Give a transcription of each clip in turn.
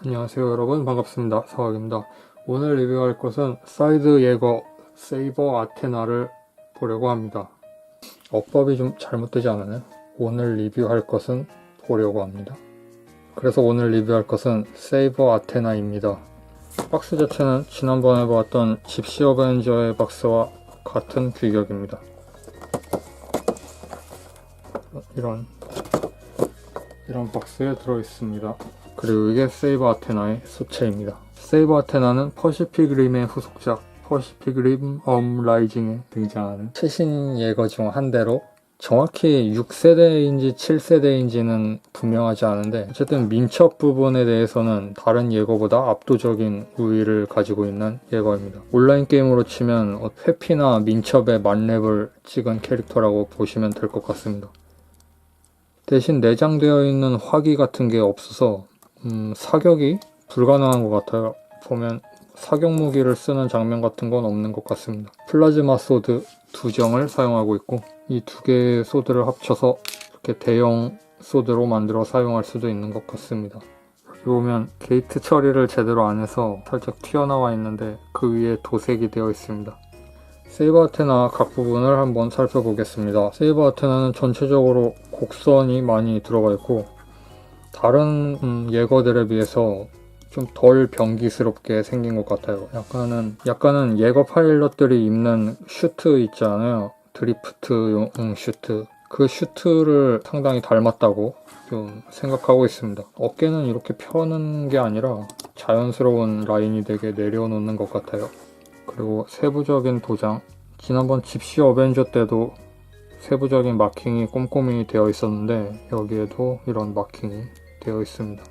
안녕하세요 여러분, 반갑습니다. 사각입니다. 오늘 리뷰할 것은 사이드 예거 세이버 아테나를 보려고 합니다. 어법이 좀 잘못되지 않았나요? 오늘 리뷰할 것은 보려고 합니다. 그래서 오늘 리뷰할 것은 세이버 아테나입니다. 박스 자체는 지난번에 보았던 집시 어벤져의 박스와 같은 규격입니다. 이런 박스에 들어있습니다. 그리고 이게 세이버 아테나의 소체입니다. 세이버 아테나는 퍼시픽 림의 후속작 퍼시픽 림 라이징에 등장하는 최신 예거 중 한 대로 정확히 6세대인지 7세대인지는 분명하지 않은데 어쨌든 민첩 부분에 대해서는 다른 예거보다 압도적인 우위를 가지고 있는 예거입니다. 온라인 게임으로 치면 회피나 민첩의 만렙을 찍은 캐릭터라고 보시면 될 것 같습니다. 대신 내장되어 있는 화기 같은 게 없어서 사격이 불가능한 것 같아요. 보면 사격 무기를 쓰는 장면 같은 건 없는 것 같습니다. 플라즈마 소드 2정을 사용하고 있고 이 두 개의 소드를 합쳐서 이렇게 대형 소드로 만들어 사용할 수도 있는 것 같습니다. 여기 보면 게이트 처리를 제대로 안 해서 살짝 튀어나와 있는데 그 위에 도색이 되어 있습니다. 세이버 아테나 각 부분을 한번 살펴보겠습니다. 세이버 아테나는 전체적으로 곡선이 많이 들어가 있고 다른 예거들에 비해서 좀 덜 병기스럽게 생긴 것 같아요. 약간은 예거 파일럿들이 입는 슈트 있잖아요. 드리프트용 슈트. 그 슈트를 상당히 닮았다고 좀 생각하고 있습니다. 어깨는 이렇게 펴는 게 아니라 자연스러운 라인이 되게 내려놓는 것 같아요. 그리고 세부적인 도장. 지난번 집시 어벤져 때도 세부적인 마킹이 꼼꼼히 되어 있었는데 여기에도 이런 마킹이 되어 있습니다.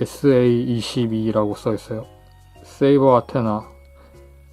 SA22라고 써 있어요. 세이버 아테나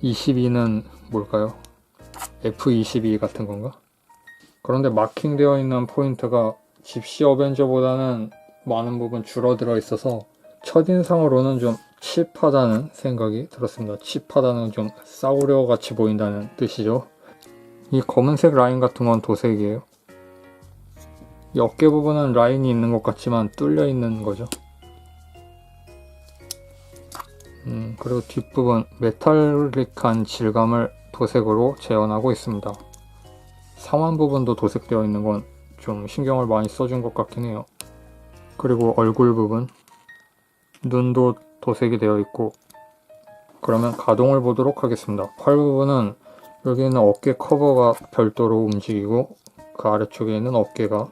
22는 뭘까요? F22 같은 건가? 그런데 마킹되어 있는 포인트가 집시 어벤져보다는 많은 부분 줄어들어 있어서 첫인상으로는 좀 칩하다는 생각이 들었습니다. 칩하다는 좀 싸구려 같이 보인다는 뜻이죠. 이 검은색 라인 같은 건 도색이에요. 이 어깨 부분은 라인이 있는 것 같지만 뚫려 있는 거죠. 그리고 뒷부분 메탈릭한 질감을 도색으로 재현하고 있습니다. 상완 부분도 도색되어 있는 건 좀 신경을 많이 써준 것 같긴 해요. 그리고 얼굴 부분 눈도 도색이 되어 있고 그러면 가동을 보도록 하겠습니다. 팔 부분은 여기 있는 어깨 커버가 별도로 움직이고 그 아래쪽에 있는 어깨가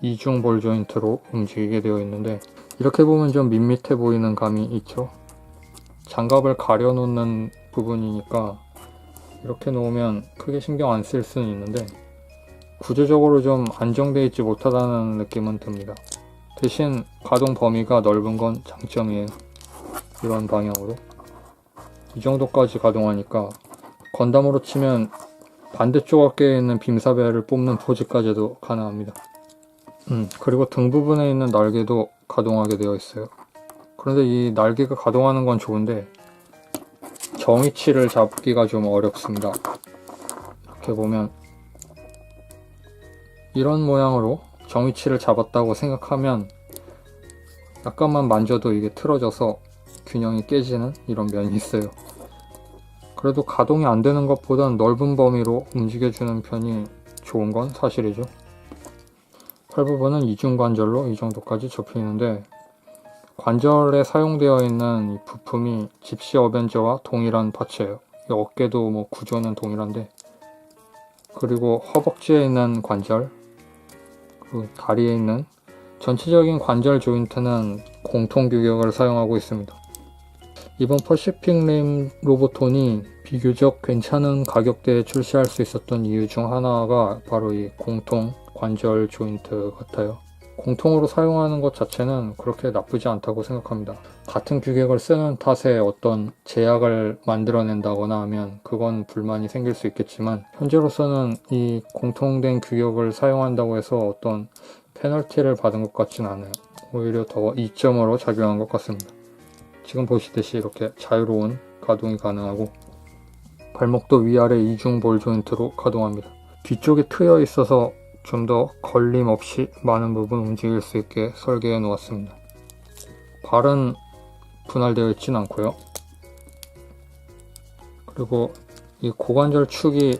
이중 볼 조인트로 움직이게 되어 있는데 이렇게 보면 좀 밋밋해 보이는 감이 있죠. 장갑을 가려놓는 부분이니까 이렇게 놓으면 크게 신경 안 쓸 수는 있는데 구조적으로 좀 안정되어 있지 못하다는 느낌은 듭니다. 대신 가동 범위가 넓은 건 장점이에요. 이런 방향으로 이 정도까지 가동하니까 건담으로 치면 반대쪽 어깨에 있는 빔사벨을 뽑는 포즈까지도 가능합니다. 그리고 등 부분에 있는 날개도 가동하게 되어 있어요. 그런데 이 날개가 가동하는 건 좋은데 정위치를 잡기가 좀 어렵습니다. 이렇게 보면 이런 모양으로 정위치를 잡았다고 생각하면 약간만 만져도 이게 틀어져서 균형이 깨지는 이런 면이 있어요. 그래도 가동이 안 되는 것보단 넓은 범위로 움직여주는 편이 좋은 건 사실이죠. 팔 부분은 이중관절로 이 정도까지 접히는데 관절에 사용되어 있는 이 부품이 집시 어벤져와 동일한 파츠예요. 이 어깨도 뭐 구조는 동일한데 그리고 허벅지에 있는 관절 그리고 다리에 있는 전체적인 관절 조인트는 공통 규격을 사용하고 있습니다. 이번 퍼시픽 림 로보톤이 비교적 괜찮은 가격대에 출시할 수 있었던 이유 중 하나가 바로 이 공통 관절 조인트 같아요. 공통으로 사용하는 것 자체는 그렇게 나쁘지 않다고 생각합니다. 같은 규격을 쓰는 탓에 어떤 제약을 만들어낸다거나 하면 그건 불만이 생길 수 있겠지만 현재로서는 이 공통된 규격을 사용한다고 해서 어떤 페널티를 받은 것 같진 않아요. 오히려 더 이점으로 작용한 것 같습니다. 지금 보시듯이 이렇게 자유로운 가동이 가능하고 발목도 위아래 이중 볼 조인트로 가동합니다. 뒤쪽에 트여 있어서 좀 더 걸림 없이 많은 부분 움직일 수 있게 설계해 놓았습니다. 발은 분할되어 있진 않고요. 그리고 이 고관절 축이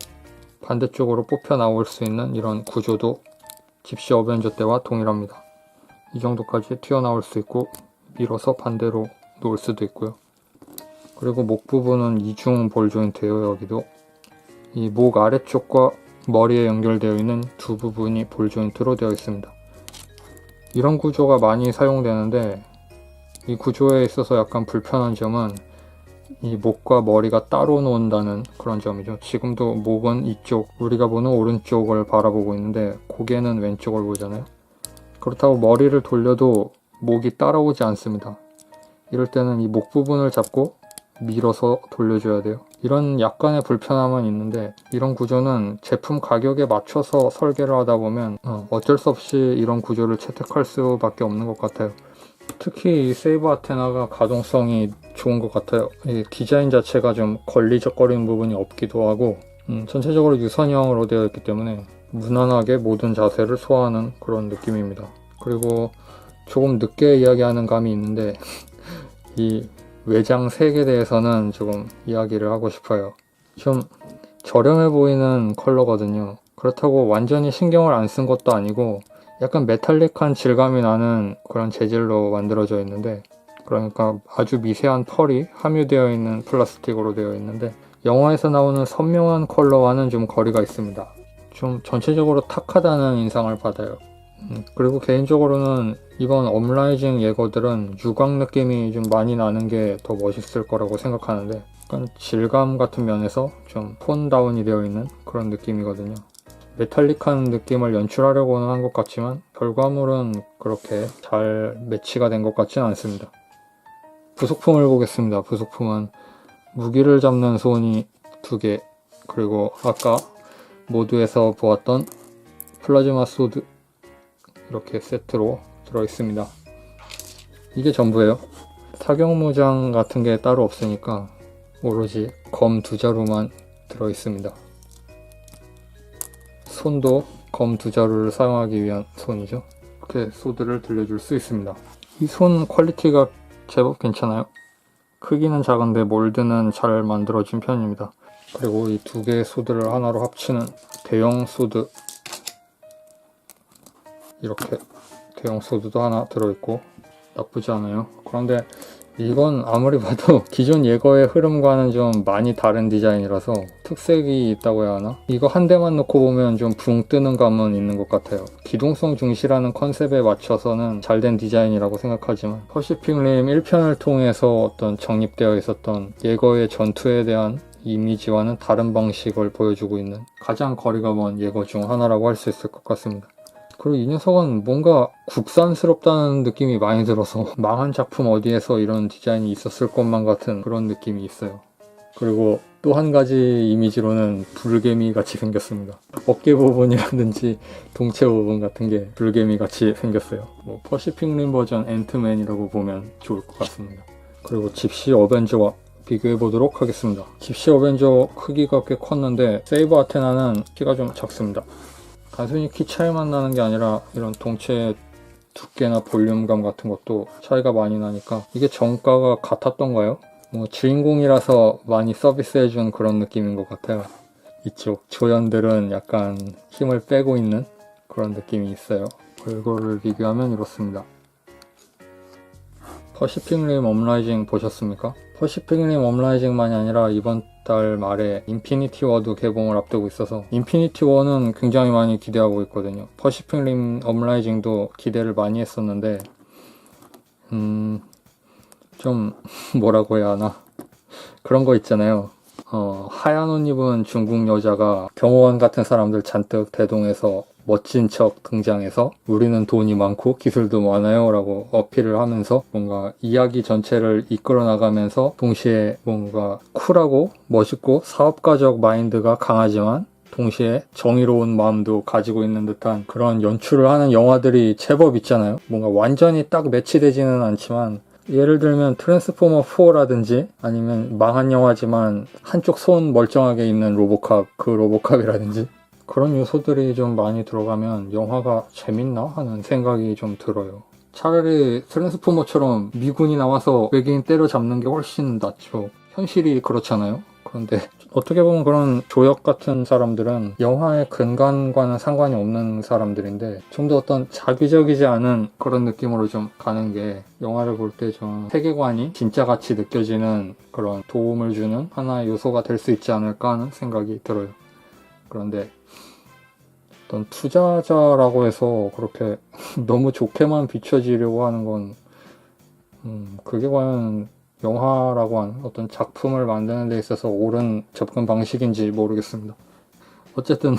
반대쪽으로 뽑혀 나올 수 있는 이런 구조도 집시 어벤져 때와 동일합니다. 이 정도까지 튀어나올 수 있고 밀어서 반대로 놓을 수도 있고요. 그리고 목 부분은 이중 볼 조인트예요. 여기도 이 목 아래쪽과 머리에 연결되어 있는 두 부분이 볼 조인트로 되어 있습니다. 이런 구조가 많이 사용되는데 이 구조에 있어서 약간 불편한 점은 이 목과 머리가 따로 논다는 그런 점이죠. 지금도 목은 이쪽, 우리가 보는 오른쪽을 바라보고 있는데 고개는 왼쪽을 보잖아요. 그렇다고 머리를 돌려도 목이 따라오지 않습니다. 이럴 때는 이 목 부분을 잡고 밀어서 돌려줘야 돼요. 이런 약간의 불편함은 있는데 이런 구조는 제품 가격에 맞춰서 설계를 하다 보면 어쩔 수 없이 이런 구조를 채택할 수밖에 없는 것 같아요. 특히 이 세이버 아테나가 가동성이 좋은 것 같아요. 이 디자인 자체가 좀 걸리적거리는 부분이 없기도 하고 전체적으로 유선형으로 되어 있기 때문에 무난하게 모든 자세를 소화하는 그런 느낌입니다. 그리고 조금 늦게 이야기하는 감이 있는데 이 외장 색에 대해서는 조금 이야기를 하고 싶어요. 좀 저렴해 보이는 컬러거든요. 그렇다고 완전히 신경을 안 쓴 것도 아니고 약간 메탈릭한 질감이 나는 그런 재질로 만들어져 있는데, 그러니까 아주 미세한 펄이 함유되어 있는 플라스틱으로 되어 있는데 영화에서 나오는 선명한 컬러와는 좀 거리가 있습니다. 좀 전체적으로 탁하다는 인상을 받아요. 그리고 개인적으로는 이번 업라이징 예거들은 유광 느낌이 좀 많이 나는 게 더 멋있을 거라고 생각하는데 약간 질감 같은 면에서 좀 톤 다운이 되어 있는 그런 느낌이거든요. 메탈릭한 느낌을 연출하려고는 한 것 같지만 결과물은 그렇게 잘 매치가 된 것 같지는 않습니다. 부속품을 보겠습니다. 부속품은 무기를 잡는 손이 2개, 그리고 아까 모드에서 보았던 플라즈마 소드, 이렇게 세트로 들어있습니다. 이게 전부예요. 사격무장 같은 게 따로 없으니까 오로지 검 2자루만 들어있습니다. 손도 검 2자루를 사용하기 위한 손이죠. 이렇게 소드를 들려줄 수 있습니다. 이 손 퀄리티가 제법 괜찮아요. 크기는 작은데 몰드는 잘 만들어진 편입니다. 그리고 이 2개의 소드를 하나로 합치는 대형 소드, 이렇게 대형 소드도 하나 들어있고 나쁘지 않아요. 그런데 이건 아무리 봐도 기존 예거의 흐름과는 좀 많이 다른 디자인이라서 특색이 있다고 해야 하나? 이거 한 대만 놓고 보면 좀 붕 뜨는 감은 있는 것 같아요. 기동성 중시라는 컨셉에 맞춰서는 잘된 디자인이라고 생각하지만 퍼시픽 림 1편을 통해서 어떤 정립되어 있었던 예거의 전투에 대한 이미지와는 다른 방식을 보여주고 있는 가장 거리가 먼 예거 중 하나라고 할 수 있을 것 같습니다. 그리고 이 녀석은 뭔가 국산스럽다는 느낌이 많이 들어서 망한 작품 어디에서 이런 디자인이 있었을 것만 같은 그런 느낌이 있어요. 그리고 또 한 가지 이미지로는 불개미 같이 생겼습니다. 어깨 부분이라든지 동체 부분 같은 게 불개미 같이 생겼어요. 퍼시픽 림 버전 앤트맨이라고 보면 좋을 것 같습니다. 그리고 집시 어벤져와 비교해 보도록 하겠습니다. 집시 어벤져 크기가 꽤 컸는데 세이버 아테나는 키가 좀 작습니다. 단순히 키 차이만 나는 게 아니라 이런 동체의 두께나 볼륨감 같은 것도 차이가 많이 나니까 이게 정가가 같았던가요? 주인공이라서 많이 서비스해준 그런 느낌인 것 같아요. 이쪽 조연들은 약간 힘을 빼고 있는 그런 느낌이 있어요. 그거를 비교하면 이렇습니다. 퍼시픽 림 업라이징 보셨습니까? 퍼시픽 림 업라이징만이 아니라 이번 달 말에 인피니티 워도 개봉을 앞두고 있어서 인피니티 워는 굉장히 많이 기대하고 있거든요. 퍼시픽 림 업라이징도 기대를 많이 했었는데 좀 뭐라고 해야 하나, 그런 거 있잖아요. 하얀 옷 입은 중국 여자가 경호원 같은 사람들 잔뜩 대동해서 멋진 척 등장해서 우리는 돈이 많고 기술도 많아요 라고 어필을 하면서 뭔가 이야기 전체를 이끌어 나가면서 동시에 뭔가 쿨하고 멋있고 사업가적 마인드가 강하지만 동시에 정의로운 마음도 가지고 있는 듯한 그런 연출을 하는 영화들이 제법 있잖아요. 뭔가 완전히 딱 매치되지는 않지만 예를 들면 트랜스포머 4라든지 아니면 망한 영화지만 한쪽 손 멀쩡하게 있는 로보캅, 그 로보캅이라든지 그런 요소들이 좀 많이 들어가면 영화가 재밌나 하는 생각이 좀 들어요. 차라리 트랜스포머처럼 미군이 나와서 외계인 때려잡는 게 훨씬 낫죠. 현실이 그렇잖아요. 그런데 어떻게 보면 그런 조역 같은 사람들은 영화의 근간과는 상관이 없는 사람들인데 좀 더 어떤 자기적이지 않은 그런 느낌으로 좀 가는 게 영화를 볼 때 좀 세계관이 진짜 같이 느껴지는 그런 도움을 주는 하나의 요소가 될 수 있지 않을까 하는 생각이 들어요. 그런데 어떤 투자자라고 해서 그렇게 너무 좋게만 비춰지려고 하는 건 그게 과연 영화라고 하는 어떤 작품을 만드는 데 있어서 옳은 접근 방식인지 모르겠습니다. 어쨌든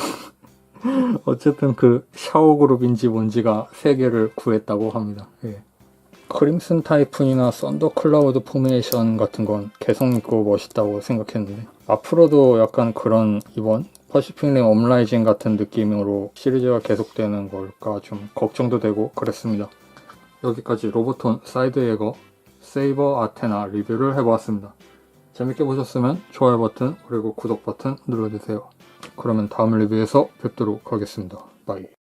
그 샤오 그룹인지 뭔지가 세계를 구했다고 합니다. 예. 크림슨 타이푼이나 썬더 클라우드 포메이션 같은 건 개성 있고 멋있다고 생각했는데 앞으로도 약간 그런 이번 퍼시픽 림 업라이징 같은 느낌으로 시리즈가 계속되는 걸까 좀 걱정도 되고 그랬습니다. 여기까지 로보톤 사이드 에거 세이버 아테나 리뷰를 해보았습니다. 재밌게 보셨으면 좋아요 버튼 그리고 구독 버튼 눌러주세요. 그러면 다음 리뷰에서 뵙도록 하겠습니다. 바이.